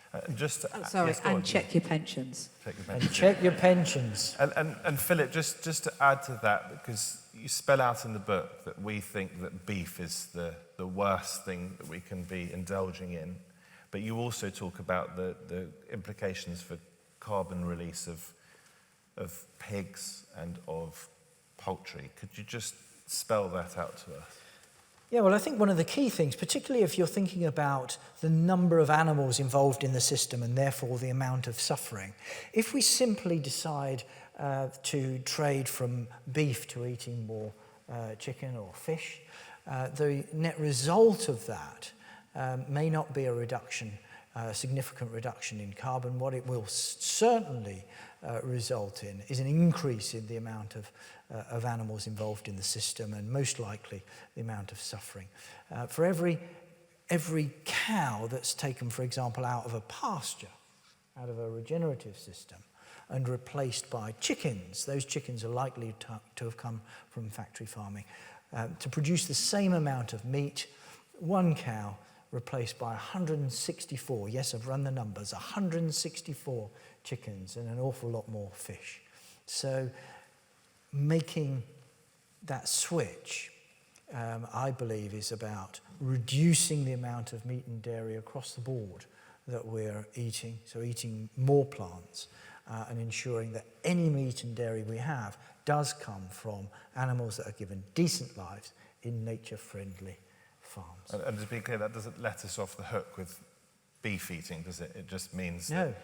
Check your pensions. And check your pensions. And Philip, just to add to that, because you spell out in the book that we think that beef is the worst thing that we can be indulging in, but you also talk about the implications for carbon release of pigs and of poultry. Could you just spell that out to us? Yeah, well, I think one of the key things, particularly if you're thinking about the number of animals involved in the system and therefore the amount of suffering, if we simply decide to trade from beef to eating more chicken or fish, the net result of that may not be a reduction a significant reduction in carbon. What it will certainly result in is an increase in the amount of animals involved in the system, and most likely the amount of suffering. For every cow that's taken, for example, out of a pasture, out of a regenerative system, and replaced by chickens, those chickens are likely to have come from factory farming, to produce the same amount of meat, one cow replaced by 164, yes, I've run the numbers, 164 chickens and an awful lot more fish. So making that switch, I believe, is about reducing the amount of meat and dairy across the board that we're eating, so eating more plants, and ensuring that any meat and dairy we have does come from animals that are given decent lives in nature-friendly farms. And to be clear, that doesn't let us off the hook with beef eating, does it? It just means No. that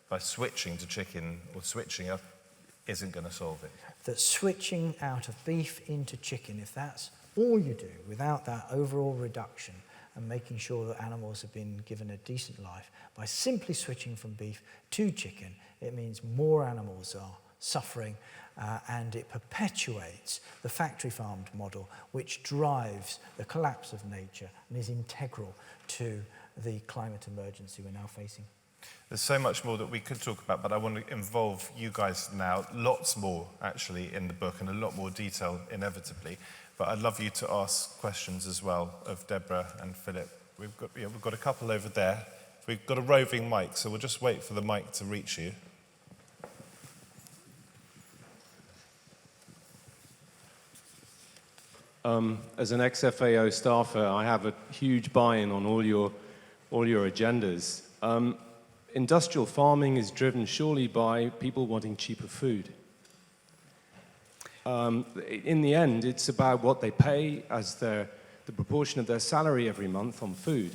by switching to chicken or switching up isn't going to solve it. That switching out of beef into chicken, if that's all you do, without that overall reduction and making sure that animals have been given a decent life, by simply switching from beef to chicken, it means more animals are suffering, and it perpetuates the factory farmed model, which drives the collapse of nature and is integral to the climate emergency we're now facing. There's so much more that we could talk about, but I want to involve you guys now, lots more actually in the book and a lot more detail inevitably. But I'd love you to ask questions as well of Deborah and Philip. We've got a couple over there. We've got a roving mic, so we'll just wait for the mic to reach you. As an ex-FAO staffer, I have a huge buy-in on all your agendas. Industrial farming is driven surely by people wanting cheaper food. In the end, it's about what they pay as the proportion of their salary every month on food.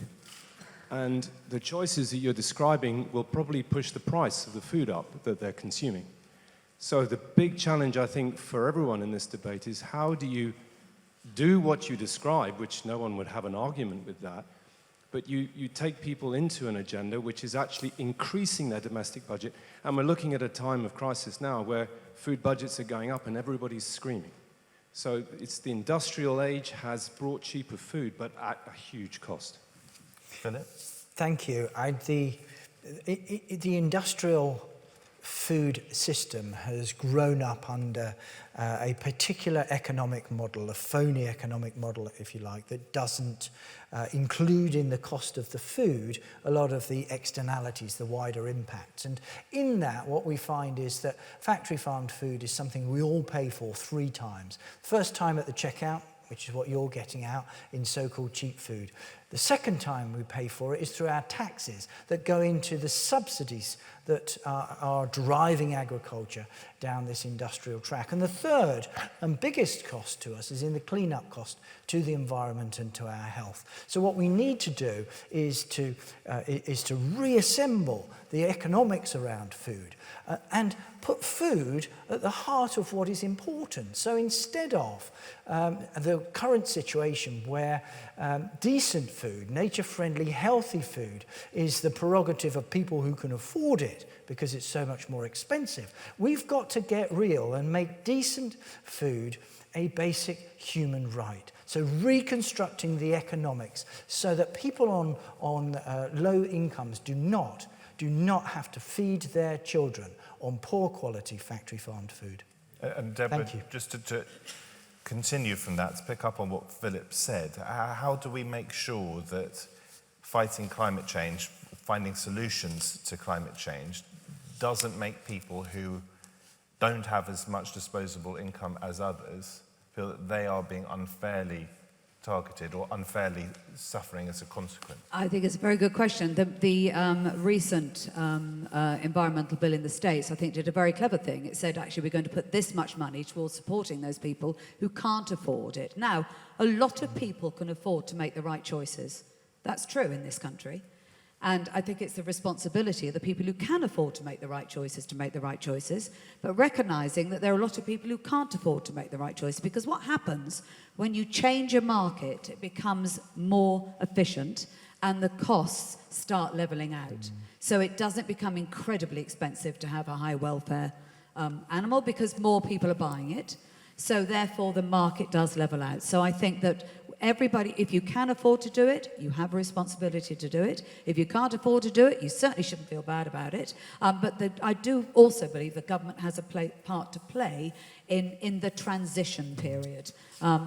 And the choices that you're describing will probably push the price of the food up that they're consuming. So the big challenge, I think, for everyone in this debate is how do you do what you describe, which no one would have an argument with that, but you take people into an agenda which is actually increasing their domestic budget. And we're looking at a time of crisis now where food budgets are going up and everybody's screaming. So it's the industrial age has brought cheaper food, but at a huge cost. Philip? Thank you. The industrial food system has grown up under a particular economic model, a phony economic model, if you like, that doesn't include in the cost of the food a lot of the externalities, the wider impacts. And in that, what we find is that factory farmed food is something we all pay for 3 times. First time at the checkout, which is what you're getting out in so-called cheap food. The second time we pay for it is through our taxes that go into the subsidies that are driving agriculture down this industrial track. And the third and biggest cost to us is in the clean-up cost to the environment and to our health. So what we need to do is to reassemble the economics around food and put food at the heart of what is important. So instead of the current situation where decent food, nature-friendly, healthy food is the prerogative of people who can afford it because it's so much more expensive, we've got to get real and make decent food a basic human right. So reconstructing the economics so that people on low incomes do not have to feed their children on poor quality factory farmed food. And Deborah, Thank you. just to continue from that, to pick up on what Philip said, how do we make sure that fighting climate change, finding solutions to climate change, doesn't make people who don't have as much disposable income as others feel that they are being unfairly targeted or unfairly suffering as a consequence? I think it's a very good question. The recent environmental bill in the States, I think, did a very clever thing. It said, actually, we're going to put this much money towards supporting those people who can't afford it. Now, a lot of people can afford to make the right choices. That's true in this country. And I think it's the responsibility of the people who can afford to make the right choices to make the right choices, but recognizing that there are a lot of people who can't afford to make the right choice. Because what happens when you change a market, it becomes more efficient and the costs start levelling out. So it doesn't become incredibly expensive to have a high welfare animal because more people are buying it. So therefore the market does level out. So I think that everybody, if you can afford to do it, you have a responsibility to do it. If you can't afford to do it, you certainly shouldn't feel bad about it. But I do also believe the government has a part to play in the transition period.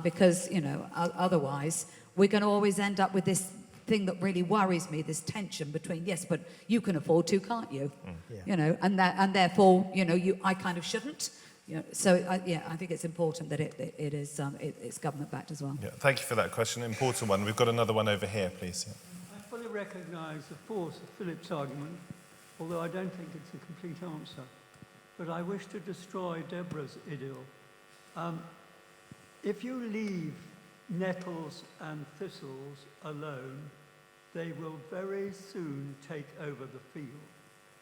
Because, you know, otherwise we're going to always end up with this thing that really worries me, this tension between, yes, but you can afford to, can't you? Yeah. You know, and therefore, you know, I kind of shouldn't. You know, so, I think it's important that it's government-backed as well. Yeah, thank you for that question. Important one. We've got another one over here, please. Yeah. I fully recognise the force of Philip's argument, although I don't think it's a complete answer. But I wish to destroy Deborah's idyll. If you leave nettles and thistles alone, they will very soon take over the field.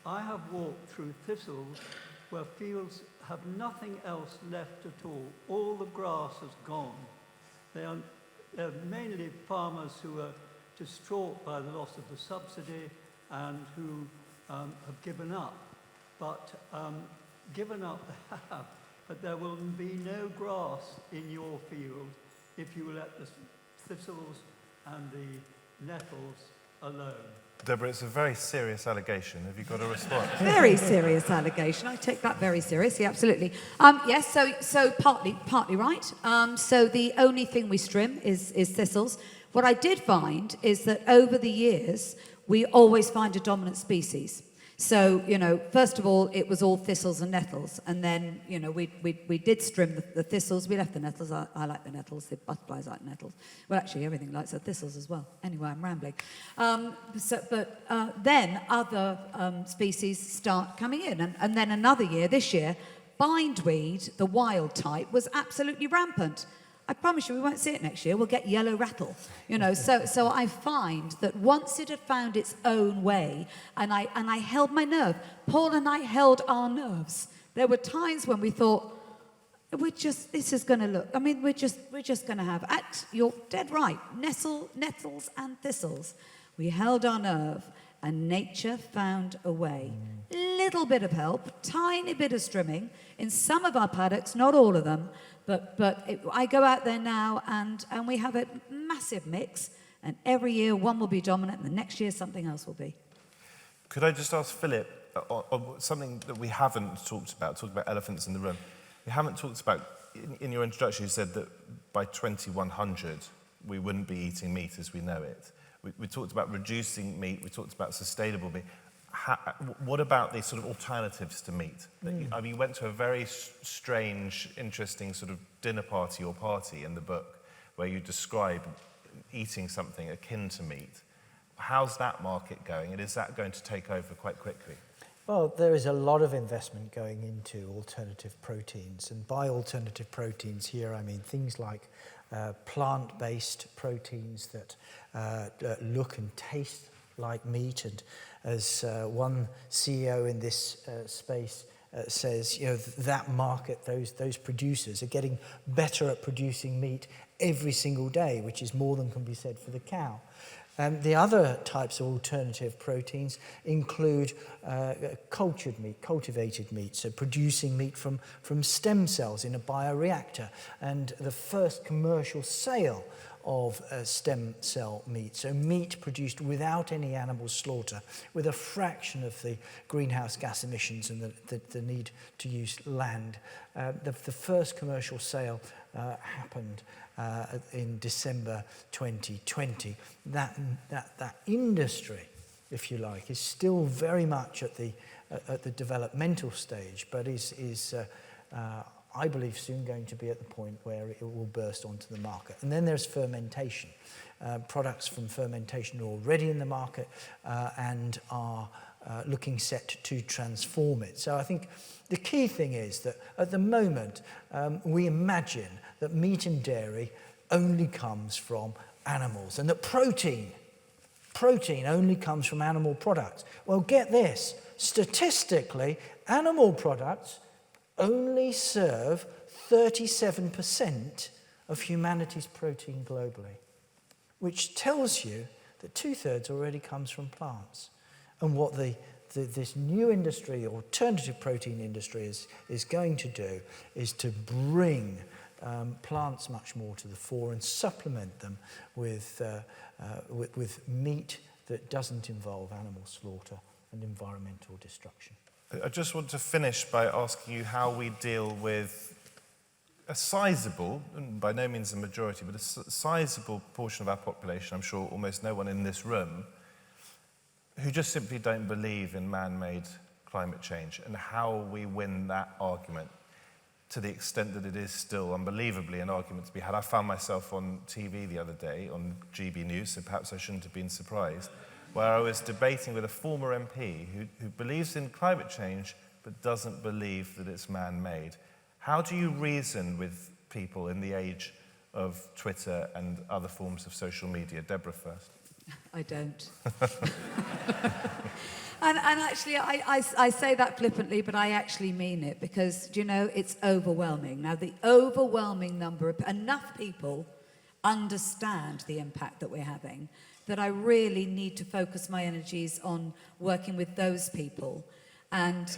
I have walked through thistles where fields have nothing else left at all. All the grass has gone. They're mainly farmers who are distraught by the loss of the subsidy and who have given up. But given up they have, but there will be no grass in your field if you let the thistles and the nettles alone. Deborah, it's a very serious allegation. Have you got a response? Very serious allegation. I take that very seriously, absolutely. Yes, so partly right. So the only thing we trim is thistles. What I did find is that over the years, we always find a dominant species. So, you know, first of all, it was all thistles and nettles. And then, you know, we did trim the thistles. We left the nettles. I like the nettles. The butterflies like nettles. Well, actually, everything likes the thistles as well. Anyway, I'm rambling. Then other species start coming in. And then another year, this year, bindweed, the wild type, was absolutely rampant. I promise you we won't see it next year. We'll get yellow rattle, you know. So I find that once it had found its own way, and I held my nerve. Paul and I held our nerves. There were times when we thought, this is going to look. I mean, we're just going to have. You're dead right. Nettles and thistles. We held our nerve, and nature found a way. Little bit of help, tiny bit of strimming in some of our paddocks, not all of them. But I go out there now and we have a massive mix, and every year one will be dominant and the next year something else will be. Could I just ask Philip on something that we haven't talked about elephants in the room. We haven't talked about, in your introduction you said that by 2100 we wouldn't be eating meat as we know it. We talked about reducing meat, we talked about sustainable meat. What about these sort of alternatives to meat? I mean, you went to a very strange, interesting sort of dinner party or party in the book where you describe eating something akin to meat. How's that market going, and is that going to take over quite quickly? Well, there is a lot of investment going into alternative proteins, and by alternative proteins here I mean things like plant-based proteins that look and taste like meat, and as one CEO in this space says, you know, that market, those producers are getting better at producing meat every single day, which is more than can be said for the cow. The other types of alternative proteins include cultured meat, cultivated meat, so producing meat from stem cells in a bioreactor, and the first commercial sale of stem cell meat, so meat produced without any animal slaughter, with a fraction of the greenhouse gas emissions and the need to use land. The first commercial sale happened in December 2020. That industry, if you like, is still very much at the developmental stage, but is I believe soon going to be at the point where it will burst onto the market. And then there's fermentation. Products from fermentation are already in the market and are looking set to transform it. So I think the key thing is that at the moment we imagine that meat and dairy only comes from animals, and that protein only comes from animal products. Well, get this, statistically, animal products only serve 37% of humanity's protein globally, which tells you that 2/3 already comes from plants. And what this new industry, alternative protein industry, is going to do is to bring plants much more to the fore and supplement them with meat that doesn't involve animal slaughter and environmental destruction. I just want to finish by asking you how we deal with a sizable, and by no means a majority, but a sizable portion of our population, I'm sure almost no one in this room, who just simply don't believe in man-made climate change, and how we win that argument to the extent that it is still unbelievably an argument to be had. I found myself on TV the other day, on GB News, so perhaps I shouldn't have been surprised, where I was debating with a former MP who believes in climate change but doesn't believe that it's man-made. How do you reason with people in the age of Twitter and other forms of social media? Deborah first. I don't. And actually, I say that flippantly, but I actually mean it because, you know, it's overwhelming. Now, the overwhelming number of enough people understand the impact that we're having that I really need to focus my energies on working with those people and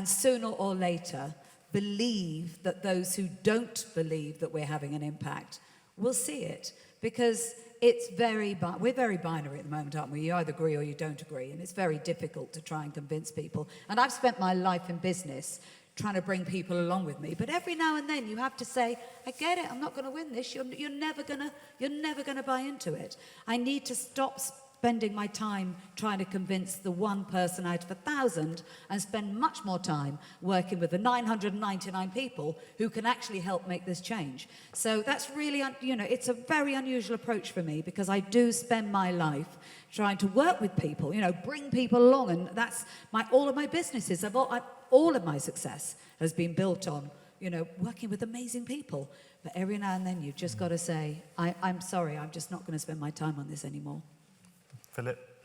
sooner or later believe that those who don't believe that we're having an impact will see it, because we're very binary at the moment, aren't we? You either agree or you don't agree, and it's very difficult to try and convince people. And I've spent my life in business trying to bring people along with me, but every now and then you have to say, I get it, I'm not going to win this. You're never gonna buy into it. I need to stop spending my time trying to convince the one person out of 1,000 and spend much more time working with the 999 people who can actually help make this change. So that's really, it's a very unusual approach for me, because I do spend my life trying to work with people, bring people along, and that's all of my businesses. All of my success has been built on, working with amazing people. But every now and then you've just got to say, I'm sorry, I'm just not going to spend my time on this anymore. Philip?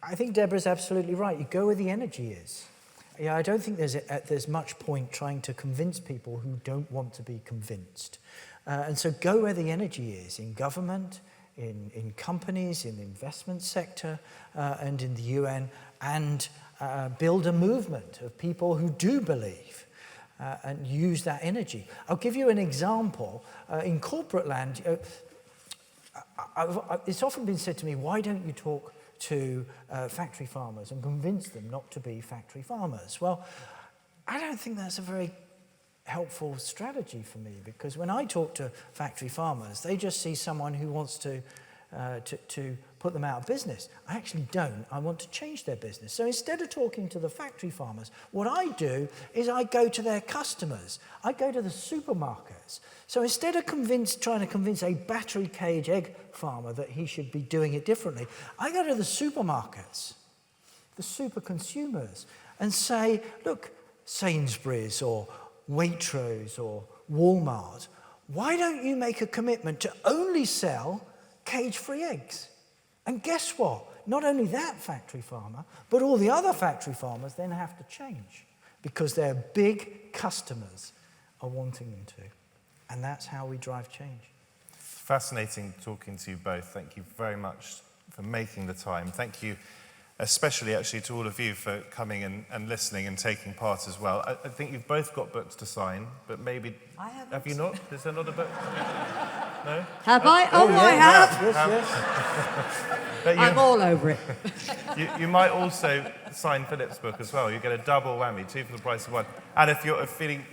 I think Deborah's absolutely right. You go where the energy is. Yeah, I don't think there's much point trying to convince people who don't want to be convinced. And so go where the energy is, in government, in companies, in the investment sector, and in the UN, and build a movement of people who do believe and use that energy. I'll give you an example. In corporate land, it's often been said to me, why don't you talk to factory farmers and convince them not to be factory farmers? Well, I don't think that's a very helpful strategy for me, because when I talk to factory farmers, they just see someone who wants to put them out of business. I actually don't. I want to change their business. So instead of talking to the factory farmers, what I do is I go to their customers. I go to the supermarkets. So instead of trying to convince a battery cage egg farmer that he should be doing it differently, I go to the supermarkets, the super consumers, and say, look, Sainsbury's or Waitrose or Walmart, why don't you make a commitment to only sell cage-free eggs? And guess what? Not only that factory farmer, but all the other factory farmers then have to change, because their big customers are wanting them to. And that's how we drive change. Fascinating talking to you both. Thank you very much for making the time. Thank you especially actually to all of you for coming and listening and taking part as well. I think you've both got books to sign, but maybe... I haven't. Have you not? Is there not a book? No? Have I? Oh, I have. Yes. But I'm all over it. you might also sign Philip's book as well. You get a double whammy, 2 for the price of 1. And if you're feeling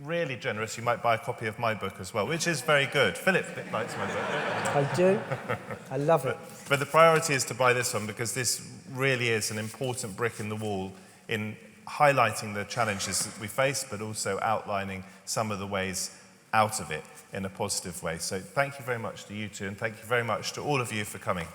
really generous, you might buy a copy of my book as well, which is very good. Philip likes my book. I do. I love it. But the priority is to buy this one, because this really is an important brick in the wall in highlighting the challenges that we face, but also outlining some of the ways out of it in a positive way. So thank you very much to you two, and thank you very much to all of you for coming.